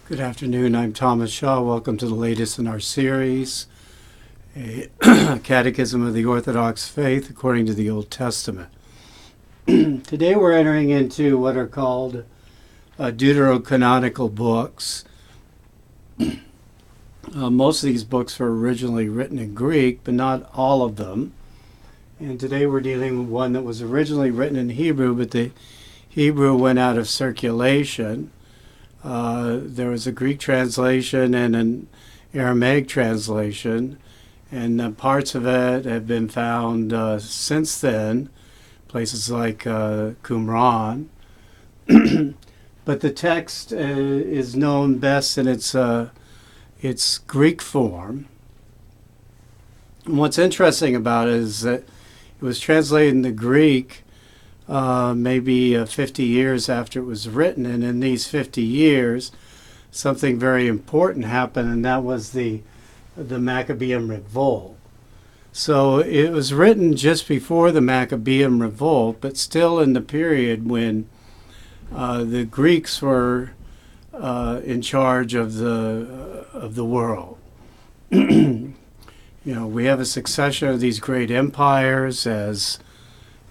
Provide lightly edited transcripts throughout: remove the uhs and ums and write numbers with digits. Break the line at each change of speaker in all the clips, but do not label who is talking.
Good afternoon, I'm Thomas Shaw. Welcome to the latest in our series, a Catechism of the Orthodox Faith according to the Old Testament. Today we're entering into what are called deuterocanonical books. Most of these books were originally written in Greek, but not all of them. And today we're dealing with one that was originally written in Hebrew, but the Hebrew went out of circulation. There was a Greek translation and an Aramaic translation, and parts of it have been found since then, places like Qumran. But the text is known best in its Greek form. And what's interesting about it is that it was translated into Greek maybe 50 years after it was written, and in these 50 years something very important happened, and that was the Maccabean revolt. So it was written just before the Maccabean revolt, but still in the period when the Greeks were in charge of the world. We have a succession of these great empires, as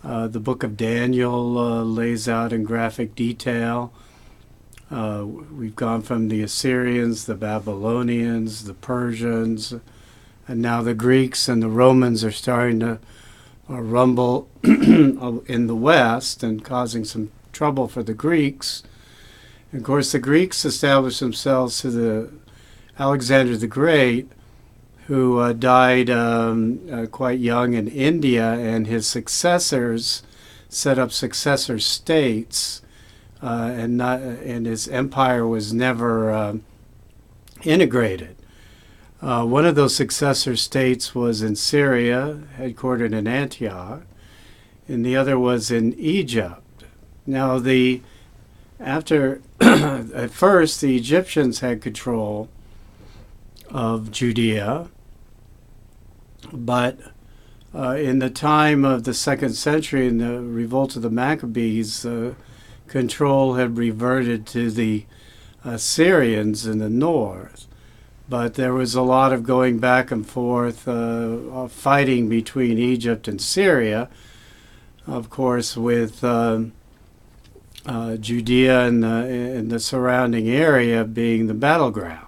the book of Daniel lays out in graphic detail. We've gone from the Assyrians, the Babylonians, the Persians, and now the Greeks and the Romans are starting to rumble in the West and causing some trouble for the Greeks. And of course, the Greeks established themselves to the Alexander the Great, who died quite young in India, and his successors set up successor states, and his empire was never integrated. One of those successor states was in Syria, headquartered in Antioch, and the other was in Egypt. Now, at first, the Egyptians had control of Judea, but in the time of the 2nd century, in the revolt of the Maccabees, control had reverted to the Syrians in the north. But there was a lot of going back and forth, fighting between Egypt and Syria, of course, with Judea and the surrounding area being the battleground.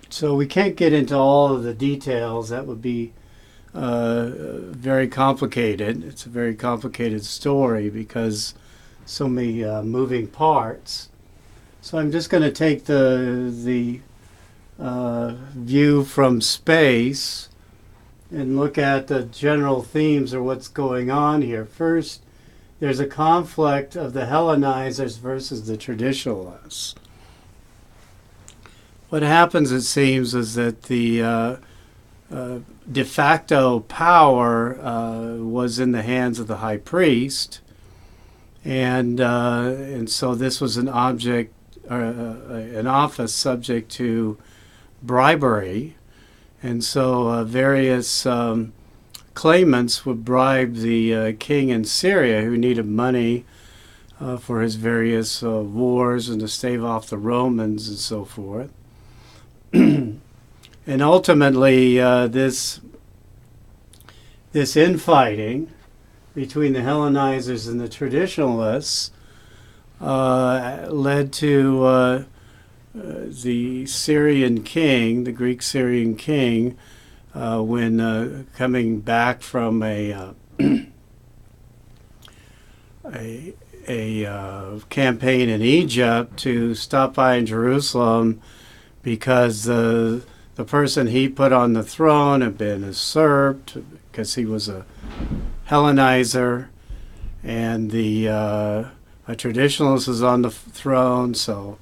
So we can't get into all of the details. That would be very complicated. It's a very complicated story because so many moving parts. So I'm just going to take the view from space and look at the general themes of what's going on here. First, there's a conflict of the Hellenizers versus the traditionalists. What happens, it seems, is that the de facto power was in the hands of the high priest, and so this was an office subject to bribery, and so various claimants would bribe the king in Syria, who needed money for his various wars and to stave off the Romans and so forth. And ultimately, this infighting between the Hellenizers and the traditionalists led to the Syrian king, the Greek Syrian king, when coming back from a campaign in Egypt, to stop by in Jerusalem, because the person he put on the throne had been usurped because he was a Hellenizer, and a traditionalist was on the throne. So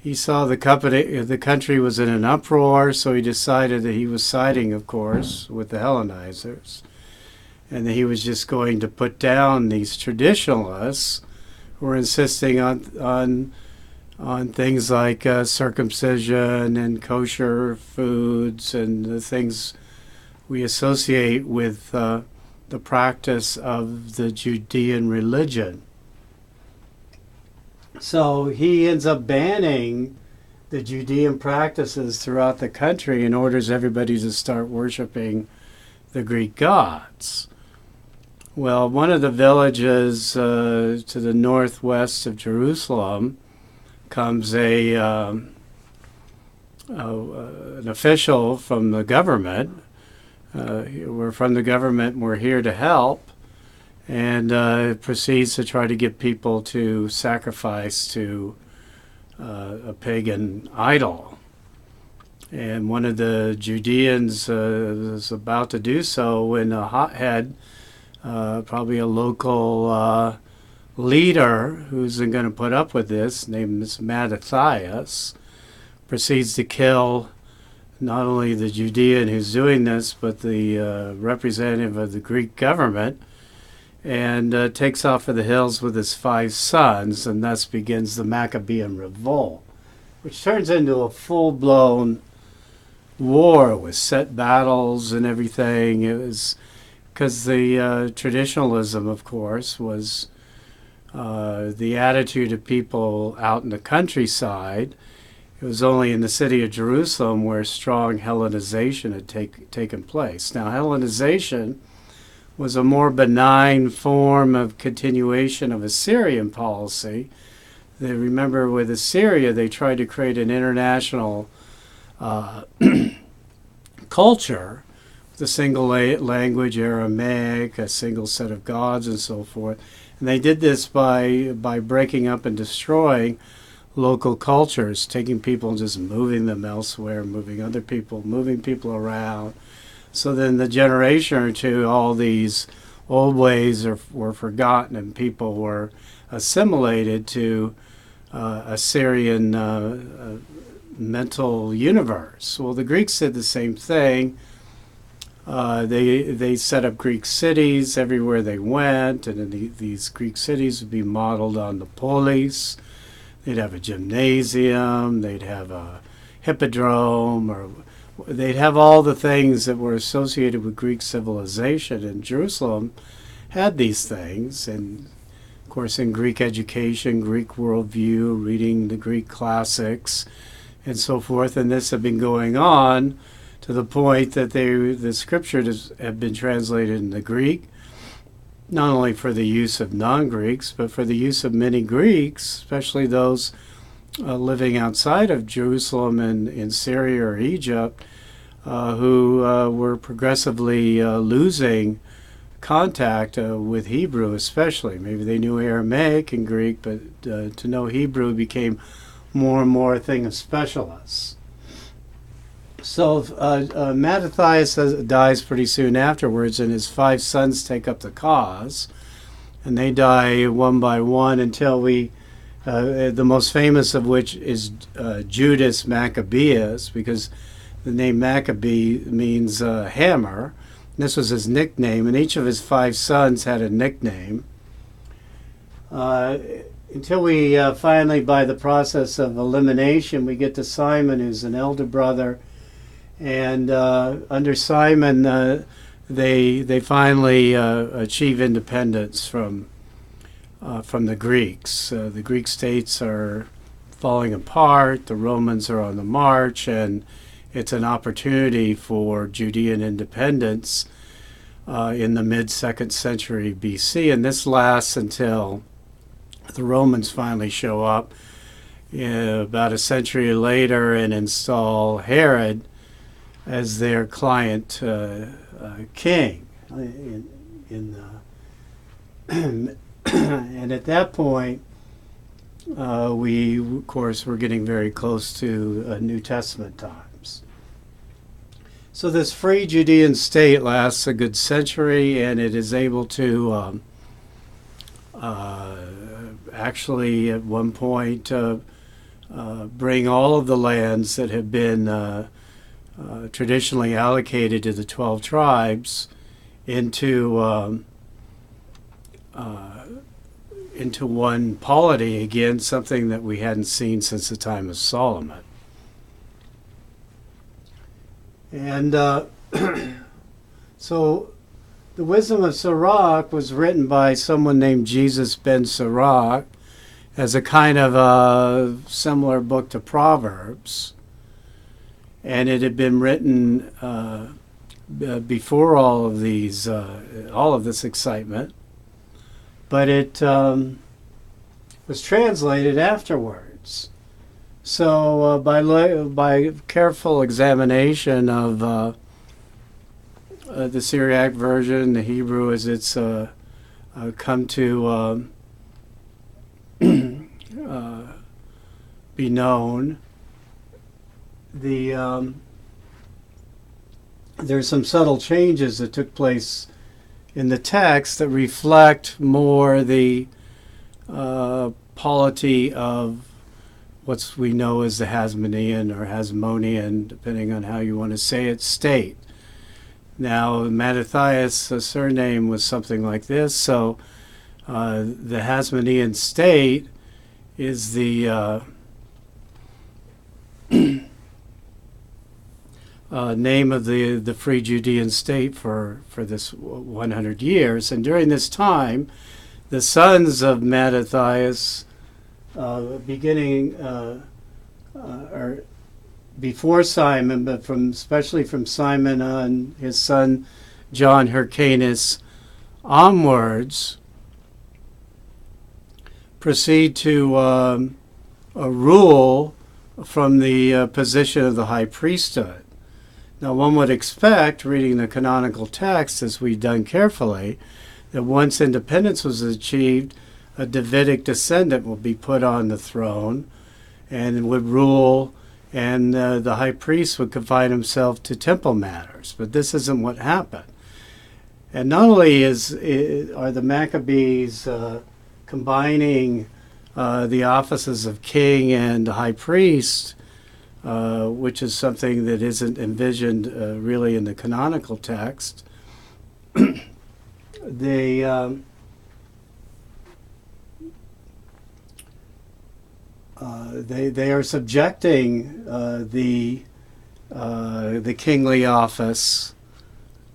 he saw the country was in an uproar, so he decided that he was siding, of course, with the Hellenizers, and that he was just going to put down these traditionalists who were insisting on things like circumcision and kosher foods and the things we associate with the practice of the Judean religion. So he ends up banning the Judean practices throughout the country and orders everybody to start worshiping the Greek gods. Well, one of the villages to the northwest of Jerusalem comes an official from the government. We're from the government, we're here to help, and proceeds to try to get people to sacrifice to a pagan idol. And one of the Judeans was about to do so when a hothead, probably a local leader who's going to put up with this, named Mattathias, proceeds to kill not only the Judean who's doing this, but the representative of the Greek government, and takes off for the hills with his 5 sons, and thus begins the Maccabean revolt, which turns into a full-blown war with set battles and everything. It was because the traditionalism, of course, was the attitude of people out in the countryside. It was only in the city of Jerusalem where strong Hellenization had taken place. Now, Hellenization was a more benign form of continuation of Assyrian policy. They remember with Assyria, they tried to create an international culture, the single language, Aramaic, a single set of gods, and so forth. And they did this by breaking up and destroying local cultures, taking people and just moving them elsewhere, moving people around. So then the generation or two, all these old ways were forgotten and people were assimilated to Assyrian mental universe. Well, the Greeks did the same thing. They set up Greek cities everywhere they went, and these Greek cities would be modeled on the polis. They'd have a gymnasium, they'd have a hippodrome, or they'd have all the things that were associated with Greek civilization. And Jerusalem had these things, and of course in Greek education, Greek worldview, reading the Greek classics, and so forth. And this had been going on to the point that the scriptures have been translated into Greek, not only for the use of non-Greeks, but for the use of many Greeks, especially those living outside of Jerusalem and in Syria or Egypt, who were progressively losing contact with Hebrew especially. Maybe they knew Aramaic and Greek, but to know Hebrew became more and more a thing of specialists. So Mattathias dies pretty soon afterwards, and his 5 sons take up the cause, and they die one by one until the most famous of which is Judas Maccabeus, because the name Maccabee means hammer. This was his nickname, and each of his 5 sons had a nickname. Until we finally, by the process of elimination, we get to Simon, who's an elder brother. And under Simon, they finally achieve independence from the Greeks. The Greek states are falling apart. The Romans are on the march, and it's an opportunity for Judean independence in the mid-2nd century BC. And this lasts until the Romans finally show up about a century later and install Herod as their client king. And at that point, we, of course, were getting very close to New Testament times. So this free Judean state lasts a good century, and it is able to actually, at one point, bring all of the lands that have been traditionally allocated to the 12 tribes into one polity, again, something that we hadn't seen since the time of Solomon. And so the Wisdom of Sirach was written by someone named Jesus ben Sirach, as a kind of a similar book to Proverbs, and it had been written before all of this excitement, but it was translated afterwards. So by careful examination of the Syriac version, the Hebrew as it's come to be known, there's some subtle changes that took place in the text that reflect more the polity of what we know as the Hasmonean or Hasmonean, depending on how you want to say it, state. Now, Mattathias' surname was something like this, so the Hasmonean state is the name of the Free Judean state for this 100 years. And during this time, the sons of Mattathias, beginning or before Simon, but especially from Simon and his son John Hyrcanus onwards, proceed to rule from the position of the high priesthood. Now, one would expect, reading the canonical text as we've done carefully, that once independence was achieved, a Davidic descendant will be put on the throne and would rule, and the high priest would confine himself to temple matters. But this isn't what happened. And not only are the Maccabees combining the offices of king and high priest, which is something that isn't envisioned really in the canonical text, they are subjecting the kingly office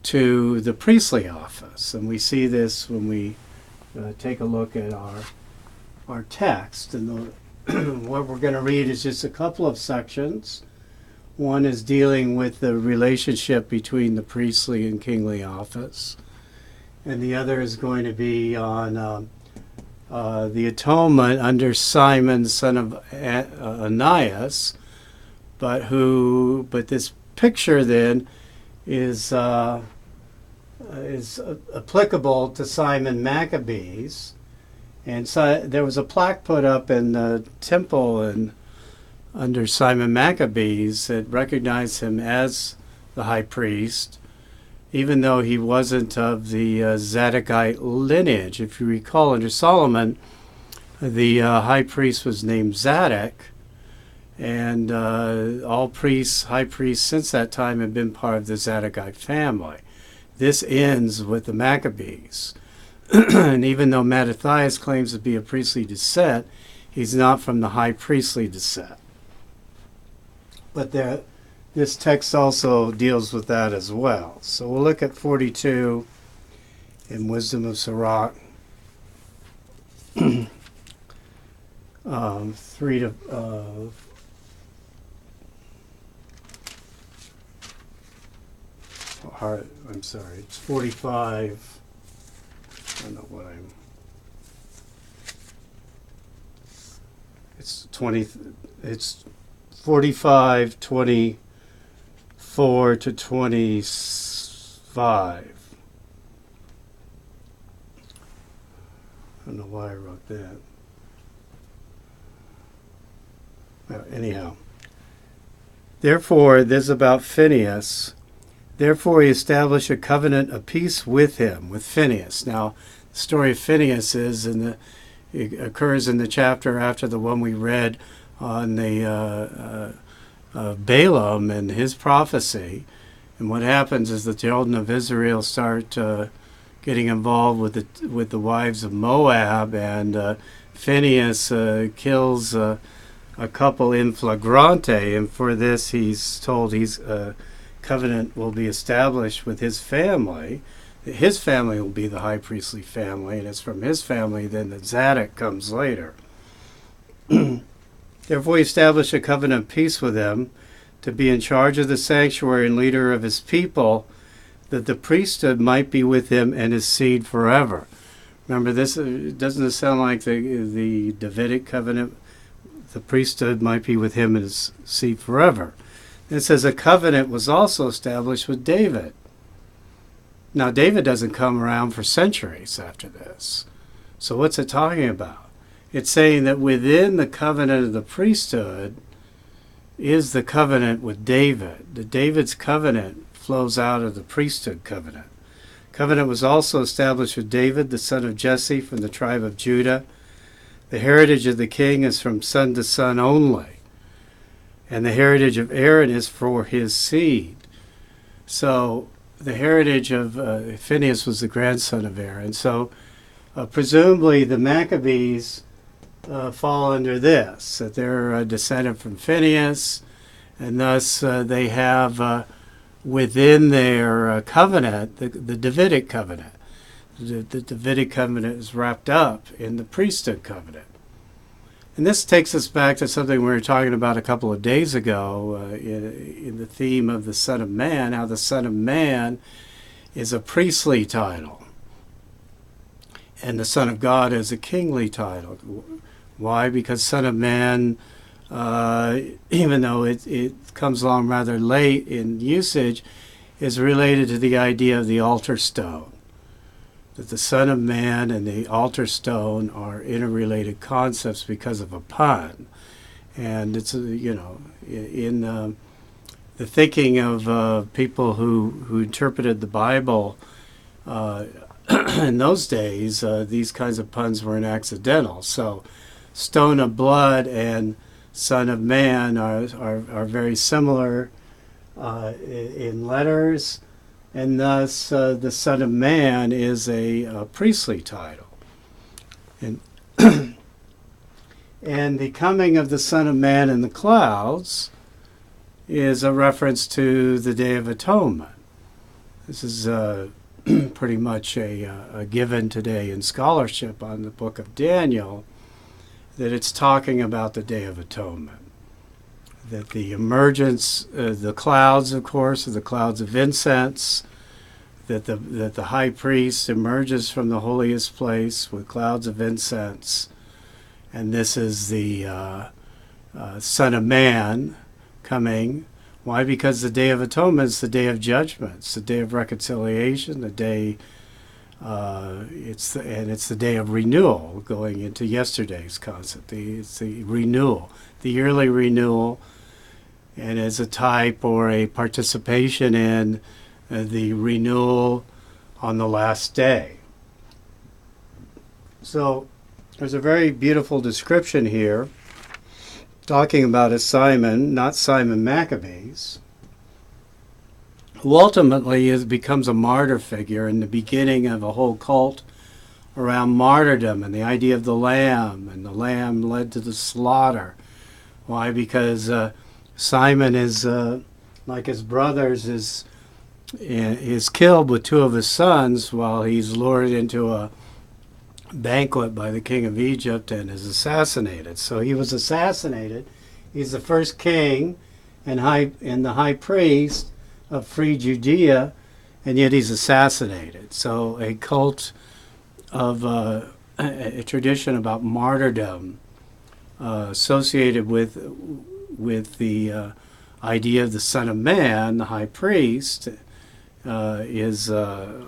to the priestly office, and we see this when we take a look at our text. And what we're going to read is just a couple of sections. One is dealing with the relationship between the priestly and kingly office, and the other is going to be on the atonement under Simon, son of Ananias, but this picture then is applicable to Simon Maccabees. And so there was a plaque put up in the temple and under Simon Maccabees that recognized him as the high priest, even though he wasn't of the Zadokite lineage. If you recall, under Solomon, the high priest was named Zadok, and all high priests since that time have been part of the Zadokite family. This ends with the Maccabees. And even though Mattathias claims to be a priestly descent, he's not from the high priestly descent. But this text also deals with that as well. So we'll look at 42 in Wisdom of Sirach, 3 to I'm sorry, it's 45. I don't know what it's 20, it's 45, 24 to 25. I don't know why I wrote that. Well, anyhow. Therefore, this is about Phinehas. Therefore, he established a covenant of peace with him, with Phinehas. Now, the story of Phinehas it occurs in the chapter after the one we read on the Balaam and his prophecy. And what happens is the children of Israel start getting involved with the wives of Moab, and Phinehas kills a couple in flagrante, and for this he's told covenant will be established with his family. His family will be the high priestly family, and it's from his family then that Zadok comes later. Therefore he established a covenant of peace with him, to be in charge of the sanctuary and leader of his people, that the priesthood might be with him and his seed forever. Remember, this doesn't it sound like the Davidic covenant? The priesthood might be with him and his seed forever. And it says a covenant was also established with David. Now, David doesn't come around for centuries after this. So what's it talking about? It's saying that within the covenant of the priesthood is the covenant with David. The David's covenant flows out of the priesthood covenant. Covenant was also established with David, the son of Jesse, from the tribe of Judah. The heritage of the king is from son to son only, and the heritage of Aaron is for his seed. So the heritage of Phinehas was the grandson of Aaron. So presumably the Maccabees fall under this, that they're a descendant from Phinehas, and thus they have within their covenant the Davidic covenant. The Davidic covenant is wrapped up in the priesthood covenant. And this takes us back to something we were talking about a couple of days ago in the theme of the Son of Man, how the Son of Man is a priestly title and the Son of God is a kingly title. Why? Because Son of Man, even though it comes along rather late in usage, is related to the idea of the altar stone. That the Son of Man and the altar stone are interrelated concepts because of a pun. And it's, in the thinking of people who interpreted the Bible in those days, these kinds of puns weren't accidental. So stone of blood and Son of Man are very similar in letters, and thus the Son of Man is a priestly title. And, and the coming of the Son of Man in the clouds is a reference to the Day of Atonement. This is pretty much a given today in scholarship on the book of Daniel, that it's talking about the Day of Atonement. That the emergence, the clouds, of course, are the clouds of incense, that the high priest emerges from the holiest place with clouds of incense, and this is the Son of Man coming. Why? Because the Day of Atonement is the Day of Judgment. It's the Day of Reconciliation, the day, it's the Day of Renewal, going into yesterday's concept. It's the renewal, the yearly renewal, and as a type or a participation in the renewal on the last day. So there's a very beautiful description here talking about a Simon, not Simon Maccabees, who ultimately becomes a martyr figure in the beginning of a whole cult around martyrdom and the idea of the lamb, and the lamb led to the slaughter. Why? Because Simon is, like his brothers, is killed with two of his sons while he's lured into a banquet by the king of Egypt and is assassinated. So he was assassinated. He's the first king and the high priest of free Judea, and yet he's assassinated. So a cult of a tradition about martyrdom associated with the idea of the Son of Man, the high priest, is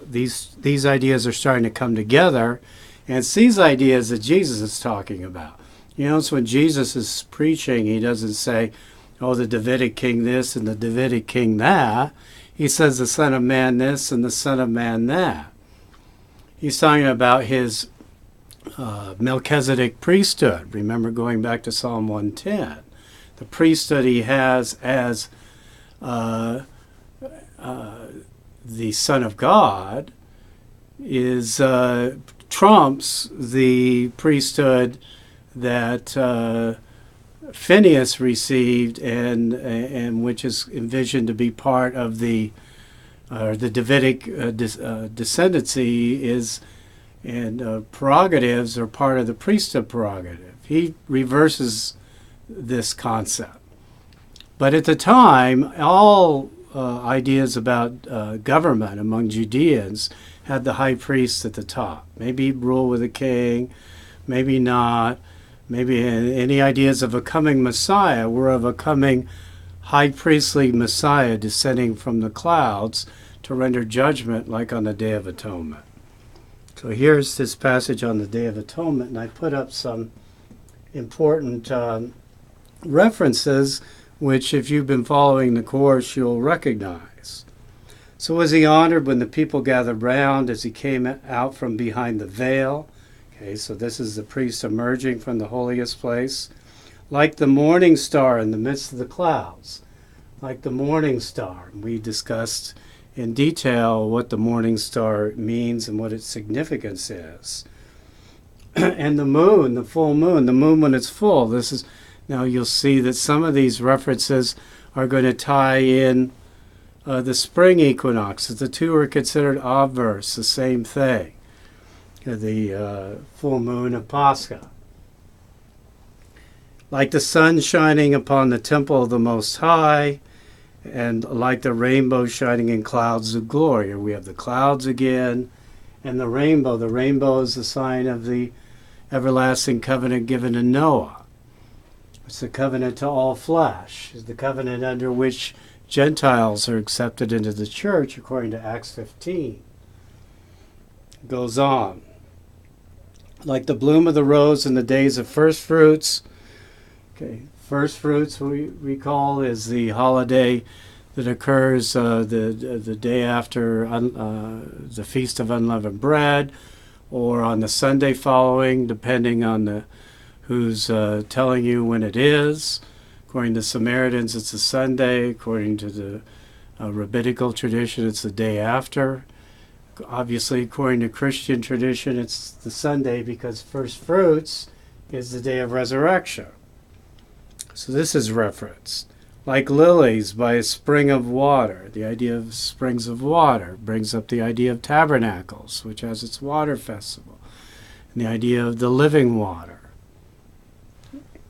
these ideas are starting to come together, and it's these ideas that Jesus is talking about. You notice when Jesus is preaching, he doesn't say, "Oh, the Davidic king this and the Davidic king that." He says the Son of Man this and the Son of Man that. He's talking about his Melchizedek priesthood. Remember, going back to Psalm 110. The priesthood he has as the Son of God is trumps the priesthood that Phinehas received, and which is envisioned to be part of the Davidic descendancy, is, and prerogatives are part of the priesthood prerogative. He reverses this concept. But at the time, all ideas about government among Judeans had the high priest at the top. Maybe he'd rule with a king, maybe not. Maybe any ideas of a coming Messiah were of a coming high priestly Messiah descending from the clouds to render judgment like on the Day of Atonement. So here's this passage on the Day of Atonement, and I put up some important references which, if you've been following the course, you'll recognize. So was he honored when the people gathered round as he came out from behind the veil? Okay, so this is the priest emerging from the holiest place. Like the morning star in the midst of the clouds. Like the morning star. We discussed in detail what the morning star means and what its significance is. And the moon, the full moon, the moon when it's full. This is, now you'll see that some of these references are going to tie in the spring equinox. The two are considered obverse, the same thing. The full moon of Pascha. Like the sun shining upon the temple of the Most High, and like the rainbow shining in clouds of glory. Here we have the clouds again, and the rainbow. The rainbow is the sign of the everlasting covenant given to Noah. It's the covenant to all flesh. It's the covenant under which Gentiles are accepted into the church, according to Acts 15. It goes on. Like the bloom of the rose in the days of first fruits. Okay, first fruits, we recall, is the holiday that occurs the day after the Feast of Unleavened Bread, or on the Sunday following, depending on who's telling you when it is. According to Samaritans, it's a Sunday. According to the rabbinical tradition, it's the day after. Obviously, according to Christian tradition, it's the Sunday because first fruits is the day of resurrection. So this is referenced. Like lilies by a spring of water. The idea of springs of water brings up the idea of tabernacles, which has its water festival. And the idea of the living water.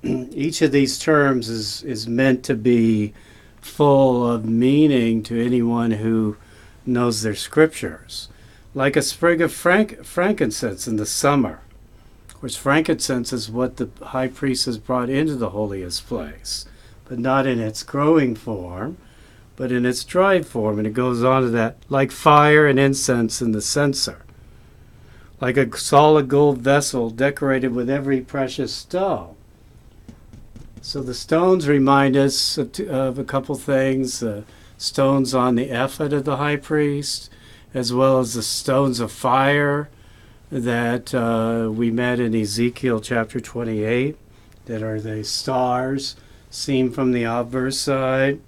Each of these terms is meant to be full of meaning to anyone who knows their scriptures. Like a sprig of frankincense in the summer. Of course, frankincense is what the high priest has brought into the holiest place, but not in its growing form, but in its dried form. And it goes on to that, like fire and incense in the censer. Like a solid gold vessel decorated with every precious stone. So the stones remind us of a couple things. Stones on the ephod of the high priest, as well as the stones of fire that we met in Ezekiel chapter 28, that are the stars seen from the obverse side.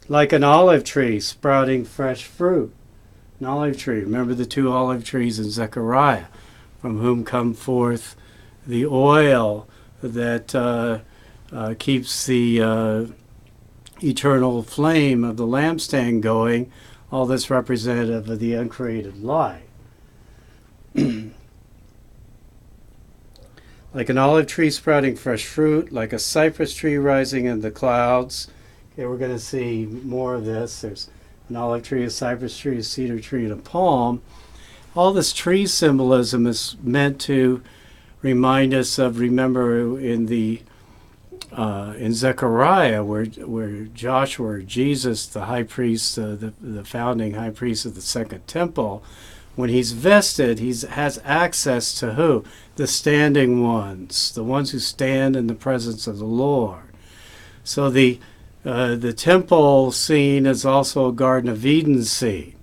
Like an olive tree sprouting fresh fruit. An olive tree. Remember the two olive trees in Zechariah, from whom come forth the oil that keeps the eternal flame of the lampstand going. All this representative of the uncreated light. Like an olive tree sprouting fresh fruit, like a cypress tree rising in the clouds. Okay, we're going to see more of this. There's an olive tree, a cypress tree, a cedar tree, and a palm. All this tree symbolism is meant to remind us of, remember in Zechariah, where Joshua, or Jesus, the high priest, the founding high priest of the second temple, when he's vested, he has access to who? The standing ones, the ones who stand in the presence of the Lord. So the temple scene is also a Garden of Eden scene.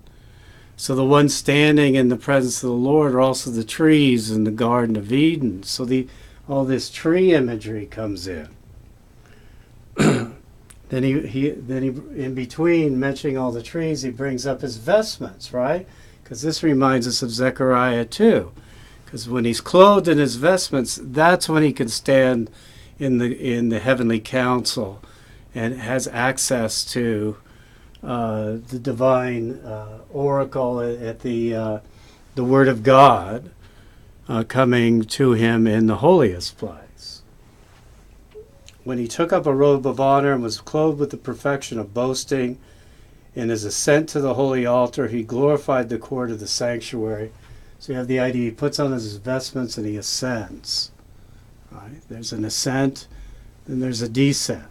So the ones standing in the presence of the Lord are also the trees in the Garden of Eden. So all this tree imagery comes in. Then he in between mentioning all the trees, he brings up his vestments, right? Because this reminds us of Zechariah too. Because when he's clothed in his vestments, that's when he can stand in the heavenly council and has access to the divine oracle at the Word of God coming to him in the holiest place. when he took up a robe of honor and was clothed with the perfection of boasting, in his ascent to the holy altar, he glorified the court of the sanctuary. So you have the idea, he puts on his vestments and he ascends. Right? There's an ascent, then there's a descent.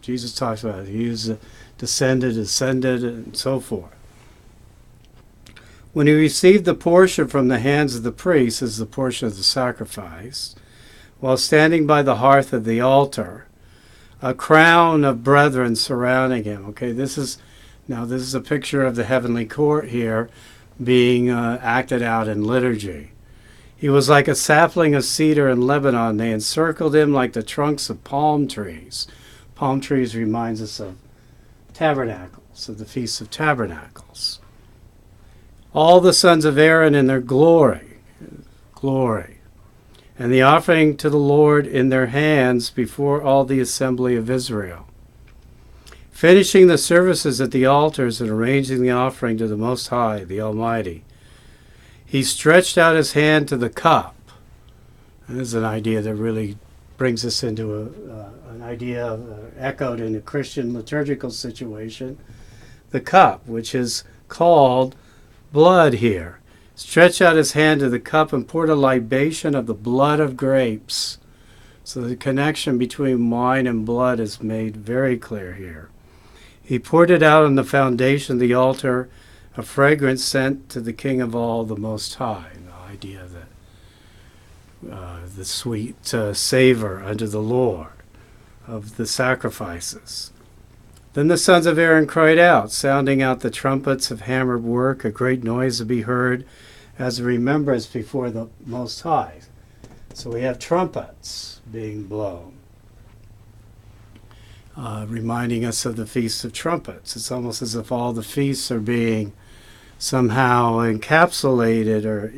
Jesus talks about it. He was descended, ascended, and so forth. When he received the portion from the hands of the priests, as the portion of the sacrifice, while standing by the hearth of the altar, a crown of brethren surrounding him. Okay, this is a picture of the heavenly court here being acted out in liturgy. He was like a sapling of cedar in Lebanon. They encircled him like the trunks of palm trees. Palm trees reminds us of tabernacles, of the Feast of Tabernacles. All the sons of Aaron in their glory, and the offering to the Lord in their hands before all the assembly of Israel. Finishing the services at the altars and arranging the offering to the Most High, the Almighty, he stretched out his hand to the cup. And this is an idea that really brings us into an idea echoed in a Christian liturgical situation. The cup, which is called blood here. Stretched out his hand to the cup and poured a libation of the blood of grapes. So the connection between wine and blood is made very clear here. He poured it out on the foundation of the altar, a fragrance sent to the King of all, the Most High. The idea that the sweet savor unto the Lord of the sacrifices. Then the sons of Aaron cried out, sounding out the trumpets of hammered work, a great noise to be heard, as a remembrance before the Most High. So we have trumpets being blown, reminding us of the Feast of Trumpets. It's almost as if all the feasts are being somehow encapsulated or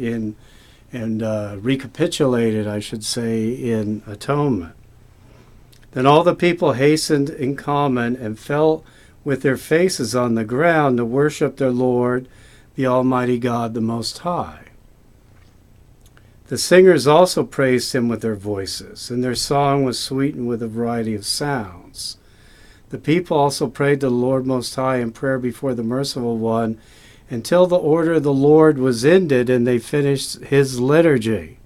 recapitulated, I should say, in atonement. Then all the people hastened in common and fell with their faces on the ground to worship their Lord, the Almighty God, the Most High. The singers also praised him with their voices, and their song was sweetened with a variety of sounds. The people also prayed to the Lord Most High in prayer before the Merciful One until the order of the Lord was ended and they finished his liturgy.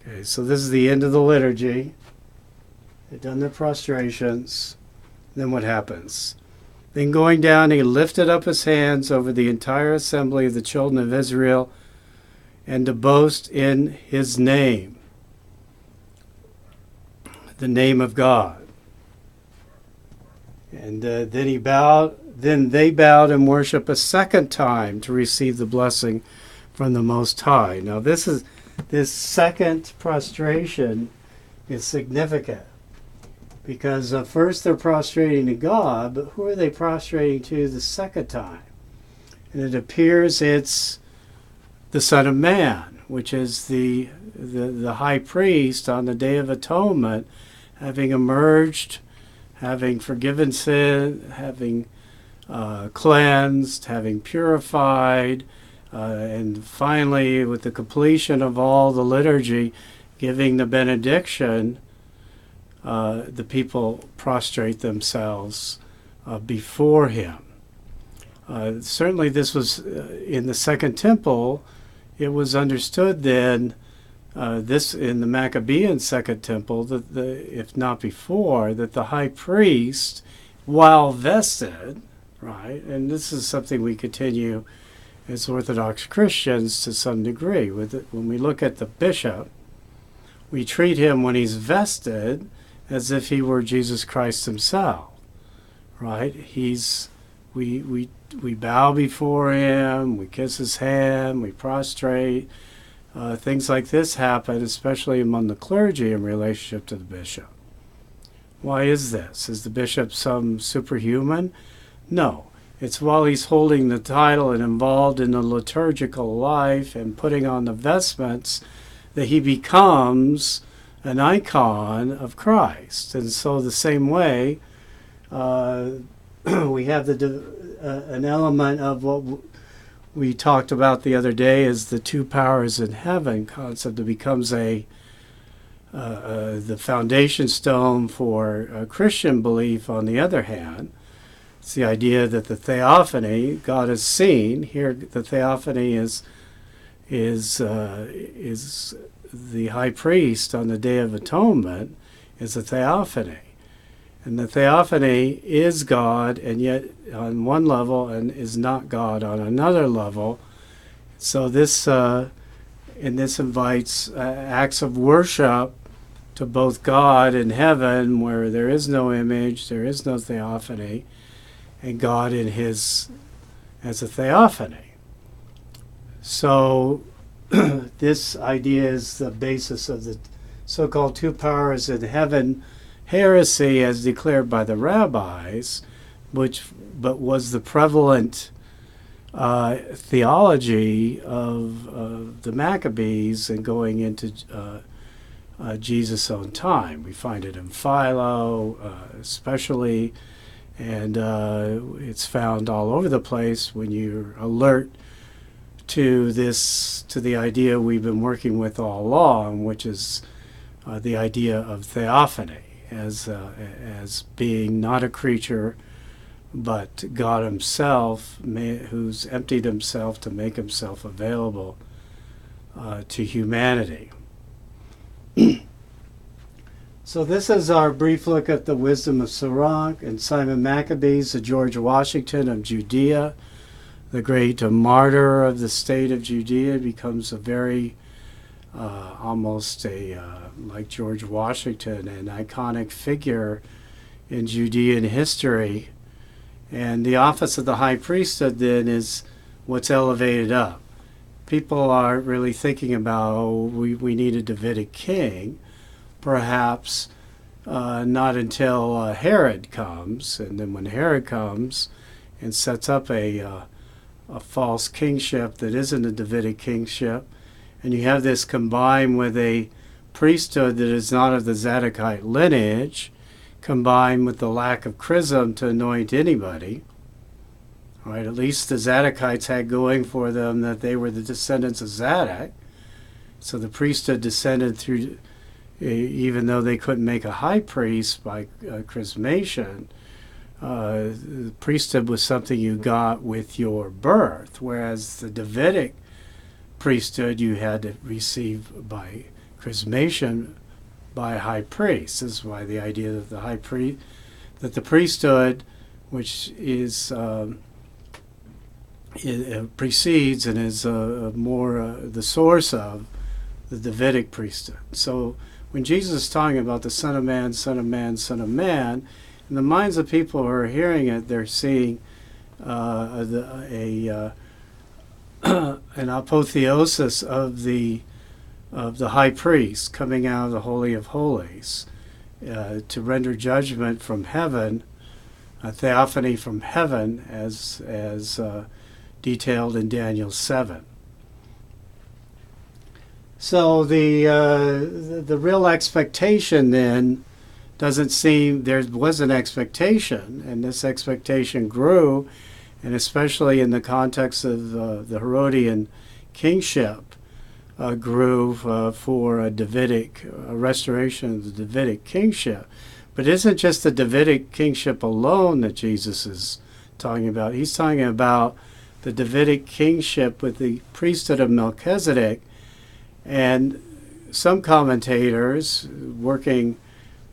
Okay, so this is the end of the liturgy. They've done their prostrations. Then what happens? Then going down, he lifted up his hands over the entire assembly of the children of Israel and to boast in his name, the name of God. And then they bowed and worshiped a second time to receive the blessing from the Most High. Now this second prostration is significant. Because first they're prostrating to God, but who are they prostrating to the second time? And it appears it's the Son of Man, which is the high priest on the Day of Atonement, having emerged, having forgiven sin, having cleansed, having purified, and finally, with the completion of all the liturgy, giving the benediction. The people prostrate themselves before him. Certainly this was in the Second Temple. It was understood then, this in the Maccabean Second Temple, that if not before, that the high priest, while vested, right, and this is something we continue as Orthodox Christians to some degree. When we look at the bishop, we treat him when he's vested as if he were Jesus Christ himself, right? We bow before him, we kiss his hand, we prostrate. Things like this happen, especially among the clergy in relationship to the bishop. Why is this? Is the bishop some superhuman? No. It's while he's holding the title and involved in the liturgical life and putting on the vestments that he becomes an icon of Christ. And so the same way, we have an element of what we talked about the other day as the two powers in heaven concept that becomes a The foundation stone for Christian belief, on the other hand, it's the idea that the theophany, God is seen. Here, the theophany is the high priest on the Day of Atonement is a theophany. And the theophany is God, and yet on one level, and is not God on another level. So this invites acts of worship to both God in heaven, where there is no image, there is no theophany, and God in his as a theophany. So this idea is the basis of the so-called two powers in heaven heresy as declared by the rabbis, but was the prevalent theology of the Maccabees and going into Jesus' own time. We find it in Philo especially, and it's found all over the place when you're alert to the idea we've been working with all along, which is the idea of theophany as being not a creature, but God himself, who's emptied himself to make himself available to humanity. So this is our brief look at the wisdom of Sirach and Simon Maccabees, the George Washington of Judea, the great martyr of the state of Judea, becomes a very almost like George Washington, an iconic figure in Judean history. And the office of the high priesthood then is what's elevated up. People aren't really thinking about, we need a Davidic king, perhaps not until Herod comes. And then when Herod comes and sets up a false kingship that isn't a Davidic kingship, and you have this combined with a priesthood that is not of the Zadokite lineage, combined with the lack of chrism to anoint anybody. All right, at least the Zadokites had going for them that they were the descendants of Zadok. So the priesthood descended through, even though they couldn't make a high priest by chrismation, the priesthood was something you got with your birth, whereas the Davidic priesthood you had to receive by chrismation by a high priest. This is why the idea that the priesthood, which is it precedes and is more the source of the Davidic priesthood. So when Jesus is talking about the Son of Man, Son of Man, Son of Man, in the minds of people who are hearing it, they're seeing an apotheosis of the high priest coming out of the Holy of Holies to render judgment from heaven, a theophany from heaven, as detailed in Daniel 7. So the real expectation then doesn't seem, there was an expectation, and this expectation grew, and especially in the context of the Herodian kingship, grew for a Davidic restoration of the Davidic kingship. But it isn't just the Davidic kingship alone that Jesus is talking about. He's talking about the Davidic kingship with the priesthood of Melchizedek. And some commentators working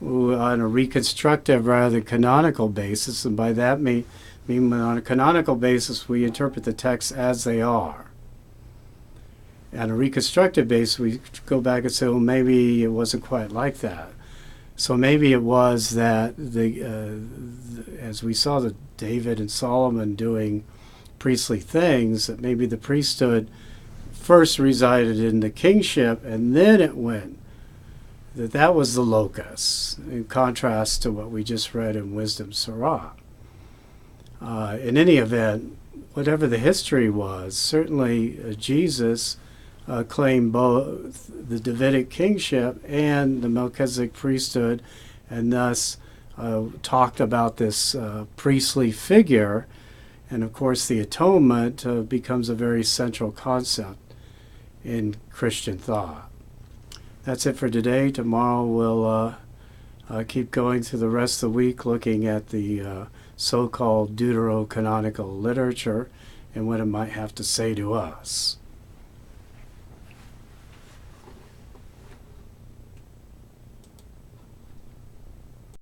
on a reconstructive rather than canonical basis, and by that mean on a canonical basis we interpret the texts as they are. On a reconstructive basis we go back and say, well, maybe it wasn't quite like that. So maybe it was that as we saw the David and Solomon doing priestly things, that maybe the priesthood first resided in the kingship and then it went, that was the locus, in contrast to what we just read in Wisdom Sirach. In any event, whatever the history was, certainly Jesus claimed both the Davidic kingship and the Melchizedek priesthood, and thus talked about this priestly figure. And of course the atonement becomes a very central concept in Christian thought. that's it for today. Tomorrow we'll keep going through the rest of the week looking at the so-called deuterocanonical literature and what it might have to say to us.